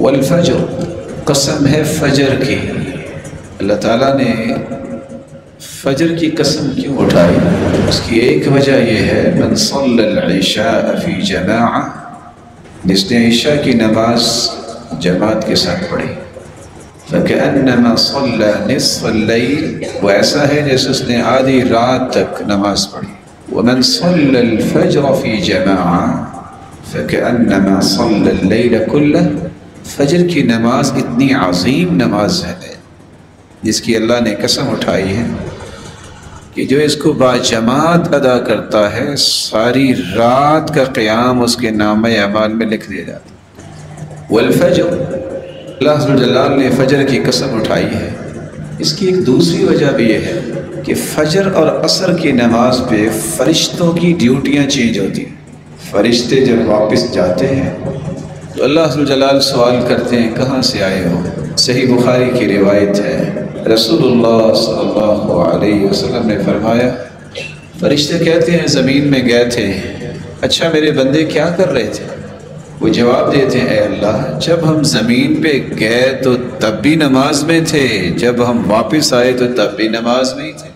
والفجر، قسم ہے فجر کی۔ اللہ تعالیٰ نے فجر کی قسم کیوں اٹھائی؟ اس کی ایک وجہ یہ ہے من صلی العشاء فی جماعہ، جس نے عشاء کی نماز جماعت کے ساتھ پڑھی، فکأنما صلی نصف اللیل، وہ ایسا ہے جیسے اس نے آدھی رات تک نماز پڑھی۔ ومن صلی الفجر فی جماعہ فکأنما صلی اللیل کلہ، فجر کی نماز اتنی عظیم نماز ہے جس کی اللہ نے قسم اٹھائی ہے کہ جو اس کو باجماعت ادا کرتا ہے ساری رات کا قیام اس کے نامہ اعمال میں لکھ دیا جاتا ہے۔ والفجر، اللہ عز و جلال نے فجر کی قسم اٹھائی ہے۔ اس کی ایک دوسری وجہ بھی یہ ہے کہ فجر اور عصر کی نماز پہ فرشتوں کی ڈیوٹیاں چینج ہوتی ہیں۔ فرشتے جب واپس جاتے ہیں تو اللہ عز و جلال سوال کرتے ہیں کہاں سے آئے ہو؟ صحیح بخاری کی روایت ہے، رسول اللہ صلی اللہ علیہ وسلم نے فرمایا، فرشتے کہتے ہیں زمین میں گئے تھے، اچھا میرے بندے کیا کر رہے تھے؟ وہ جواب دیتے ہیں اے اللہ، جب ہم زمین پہ گئے تو تب بھی نماز میں تھے، جب ہم واپس آئے تو تب بھی نماز میں ہی تھے۔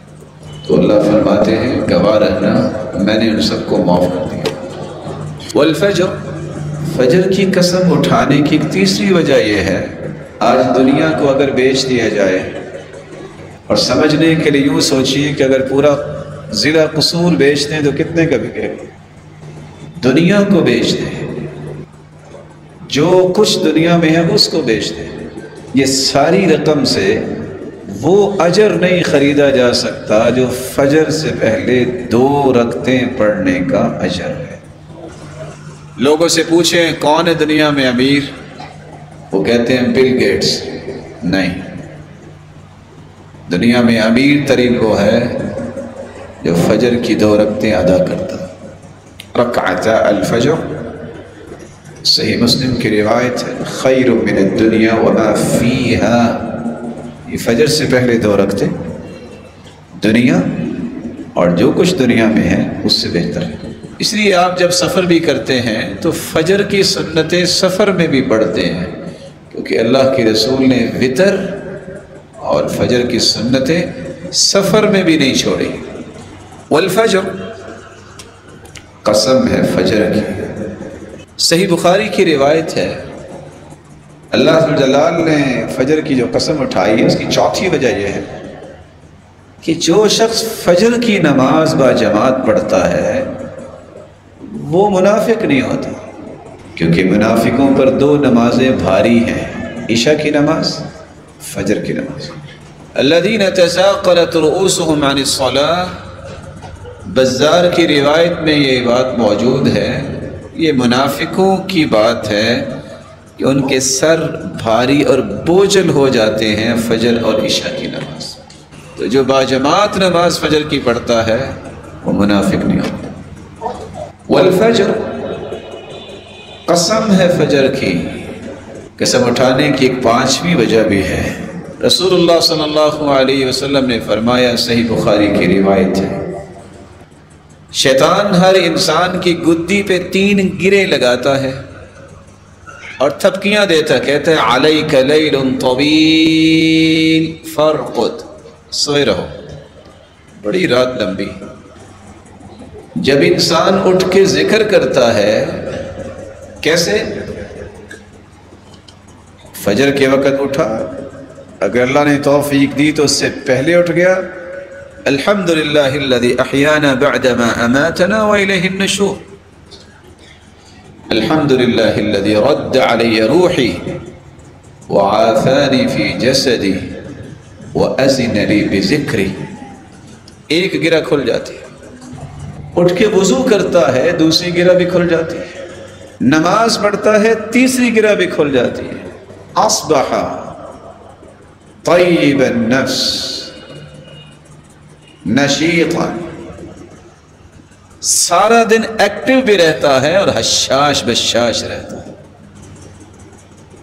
تو اللہ فرماتے ہیں گواہ رہنا، میں نے ان سب کو معاف کر دیا۔ والفجر، فجر کی قسم اٹھانے کی ایک تیسری وجہ یہ ہے، آج دنیا کو اگر بیچ دیا جائے، اور سمجھنے کے لیے یوں سوچیے کہ اگر پورا ضلع قصور بیچ دیں تو کتنے کا بکے گا؟ دنیا کو بیچ دیں، جو کچھ دنیا میں ہے اس کو بیچ دیں، یہ ساری رقم سے وہ اجر نہیں خریدا جا سکتا جو فجر سے پہلے 2 رکعتیں پڑھنے کا اجر ہے۔ لوگوں سے پوچھیں کون ہے دنیا میں امیر، وہ کہتے ہیں بل گیٹس۔ نہیں، دنیا میں امیر ترین وہ ہے جو فجر کی 2 رکعتیں ادا کرتا۔ رکعتا الفجر، صحیح مسلم کی روایت ہے، خیر من الدنیا وما فیہا، یہ فجر سے پہلے 2 رکعتیں دنیا اور جو کچھ دنیا میں ہے اس سے بہتر ہے۔ اس لیے آپ جب سفر بھی کرتے ہیں تو فجر کی سنتیں سفر میں بھی پڑھتے ہیں، کیونکہ اللہ کے رسول نے وتر اور فجر کی سنتیں سفر میں بھی نہیں چھوڑی۔ والفجر، قسم ہے فجر کی۔ صحیح بخاری کی روایت ہے، اللہ عز و جلال نے فجر کی جو قسم اٹھائی ہے اس کی چوتھی وجہ یہ ہے کہ جو شخص فجر کی نماز با جماعت پڑھتا ہے وہ منافق نہیں ہوتا، کیونکہ منافقوں پر 2 نمازیں بھاری ہیں، عشاء کی نماز، فجر کی نماز۔ الذین تساقلت رؤوسهم عن الصلاة، بزار کی روایت میں یہ بات موجود ہے، یہ منافقوں کی بات ہے کہ ان کے سر بھاری اور بوجھل ہو جاتے ہیں فجر اور عشاء کی نماز۔ تو جو باجماعت نماز فجر کی پڑھتا ہے وہ منافق نہیں ہوتا۔ والفجر، قسم ہے فجر کی۔ قسم اٹھانے کی ایک 5ویں وجہ بھی ہے، رسول اللہ صلی اللہ علیہ وسلم نے فرمایا، صحیح بخاری کی روایت ہے، شیطان ہر انسان کی گدی پہ 3 گرے لگاتا ہے اور تھپکیاں دیتا، کہتا ہے علیک لیل طویل فرقد، سوئے رہو، بڑی رات لمبی۔ جب انسان اٹھ کے ذکر کرتا ہے، کیسے؟ فجر کے وقت اٹھا، اگر اللہ نے توفیق دی تو اس سے پہلے اٹھ گیا، الحمدللہ الذی احیانا بعدما اماتنا والیہ النشور، الحمدللہ الذی رد علی روحی وعافانی فی جسدی وأذن لی بذکری۔ ایک گرہ کھل جاتی ہے، اٹھ کے وضو کرتا ہے، دوسری گرہ بھی کھل جاتی ہے، نماز پڑھتا ہے، تیسری گرہ بھی کھل جاتی ہے۔ اصبح طیب النفس نشیطا، سارا دن ایکٹیو بھی رہتا ہے اور حشاش بشاش رہتا ہے۔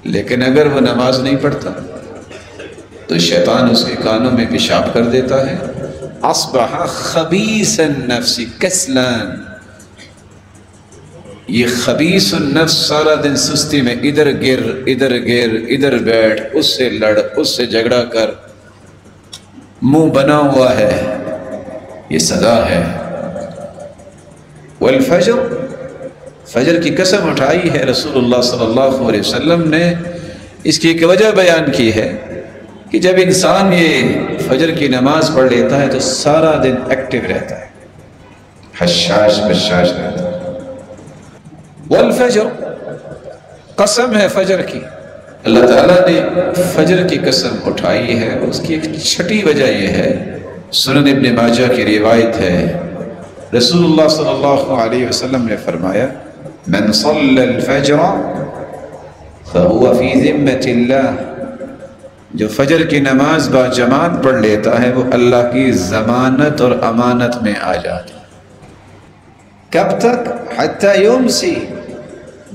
لیکن اگر وہ نماز نہیں پڑھتا تو شیطان اس کے کانوں میں پیشاب کر دیتا ہے۔ اصبح خبیث النفس کسلان، یہ خبیث النفس سارا دن سستی میں ادھر گر ادھر بیٹھ، اس سے لڑ، اس سے جھگڑا کر، منہ بنا ہوا ہے، یہ سزا ہے۔ والفجر، فجر کی قسم اٹھائی ہے رسول اللہ صلی اللہ علیہ وسلم نے۔ اس کی ایک وجہ بیان کی ہے کہ جب انسان یہ فجر کی نماز پڑھ لیتا ہے تو سارا دن ایکٹیو رہتا ہے، حشاش بشاش رہتا ہے۔ والفجر، قسم ہے فجر کی، اللہ تعالیٰ نے فجر کی قسم اٹھائی ہے۔ اس کی ایک چھٹی وجہ یہ ہے، سنن ابن ماجہ کی روایت ہے، رسول اللہ صلی اللہ علیہ وسلم نے فرمایا من صلی الفجر فهو فی ذمۃ اللہ، جو فجر کی نماز با جماعت پڑھ لیتا ہے وہ اللہ کی ضمانت اور امانت میں آ جاتا ہے۔ کب تک؟ حتی یمسی،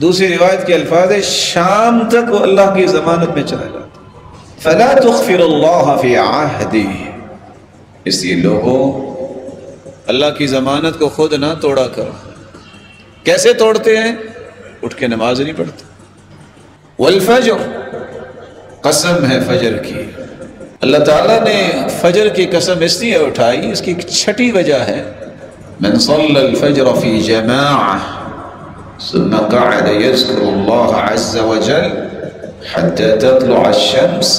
دوسری روایت کے الفاظ ہے شام تک وہ اللہ کی ضمانت میں چلا جاتا ہے۔ فلا تغفر اللہ فی عہدہ، اس لیے لوگوں اللہ کی ضمانت کو خود نہ توڑا کرو۔ کیسے توڑتے ہیں؟ اٹھ کے نماز نہیں پڑھتے۔ والفجر، قسم ہے فجر کی، اللہ تعالیٰ نے فجر کی قسم اس لیے اٹھائی، اس کی ایک چھٹی وجہ ہے، من صلی الفجر فی جماعہ ثم قعد يذكر الله عز وجل حتى تطلع الشمس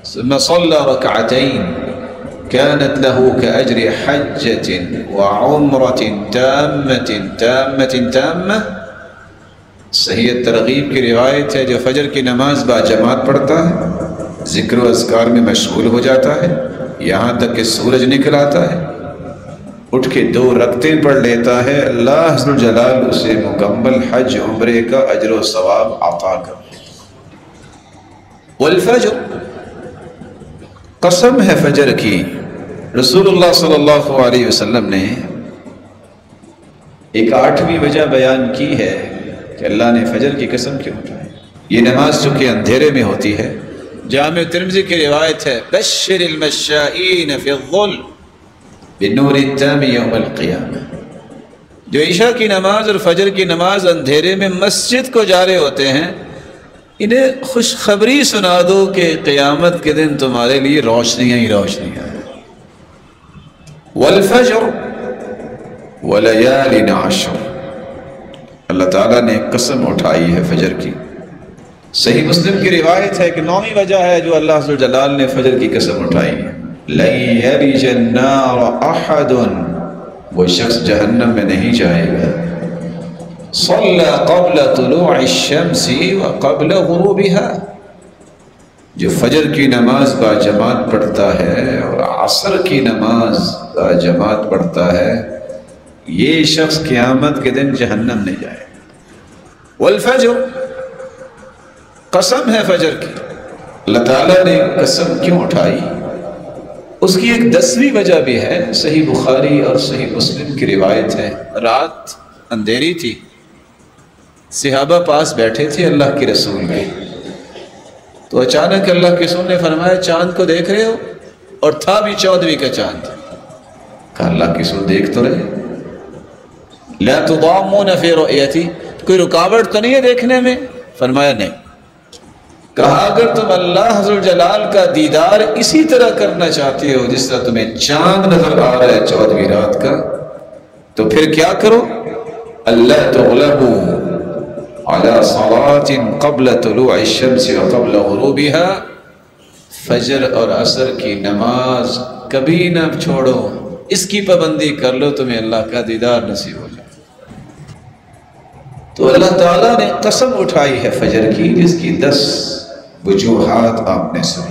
ثم صلى ركعتين كانت له كأجر حجة وعمرة تامة۔ صحیح ترغیب کی روایت ہے، جو فجر کی نماز با جماعت پڑھتا ہے، ذکر و اذکار میں مشغول ہو جاتا ہے یہاں تک کہ سورج نکل آتا ہے، اٹھ کے 2 رکعتیں پڑھ لیتا ہے، اللہ عز و جلال اسے مکمل حج عمرے کا اجر و ثواب عطا کر۔ والفجر، قسم ہے فجر کی، رسول اللہ صلی اللہ علیہ وسلم نے ایک 8ویں وجہ بیان کی ہے کہ اللہ نے فجر کی قسم کیوں اٹھائی۔ یہ نماز چونکہ اندھیرے میں ہوتی ہے، جامع ترمذی کی روایت ہے بشر المشائین فی الظلم بنور التام یوم القیامہ، جو عشاء کی نماز اور فجر کی نماز اندھیرے میں مسجد کو جا رہے ہوتے ہیں، انہیں خوشخبری سنا دو کہ قیامت کے دن تمہارے لیے روشنیاں ہی روشنیاں ہیں۔ والفجر ولیال عشر، اللہ تعالیٰ نے قسم اٹھائی ہے فجر کی۔ صحیح مسلم کی روایت ہے کہ 9ویں وجہ ہے جو اللہ عز و جلال نے فجر کی قسم اٹھائی ہے، لن یلج النار احد، وہ شخص جہنم میں نہیں جائے گا، صلی قبل طلوع الشمس وقبل غروبها، جو فجر کی نماز با جماعت پڑھتا ہے اور عصر کی نماز با جماعت پڑھتا ہے، یہ شخص قیامت کے دن جہنم نہیں جائے گا۔ والفجر، قسم ہے فجر کی، اللہ تعالیٰ نے قسم کیوں اٹھائی؟ اس کی ایک 10ویں وجہ بھی ہے، صحیح بخاری اور صحیح مسلم کی روایت ہے، رات اندھیری تھی، صحابہ پاس بیٹھے تھے اللہ کے رسول کے، تو اچانک اللہ کے رسول نے فرمایا چاند کو دیکھ رہے ہو؟ اور تھا بھی 14ویں کا چاند۔ کہا اللہ کے رسول دیکھ تو رہے، لا تضامون فی رؤیتی، کوئی رکاوٹ تو نہیں ہے دیکھنے میں؟ فرمایا نہیں۔ کہا اگر تم اللہ عز و جلال کا دیدار اسی طرح کرنا چاہتے ہو جس طرح تمہیں چاند نظر آ رہا ہے 14ویں رات کا، تو پھر کیا کرو؟ اللہ تغلبوا علی صلاۃ قبل طلوع الشمس وقبل غروبها، فجر اور عصر کی نماز کبھی نہ چھوڑو، اس کی پابندی کر لو، تمہیں اللہ کا دیدار نصیب ہو جائے۔ تو اللہ تعالیٰ نے قسم اٹھائی ہے فجر کی، جس کی 10 وجوہات آپ نے سنی۔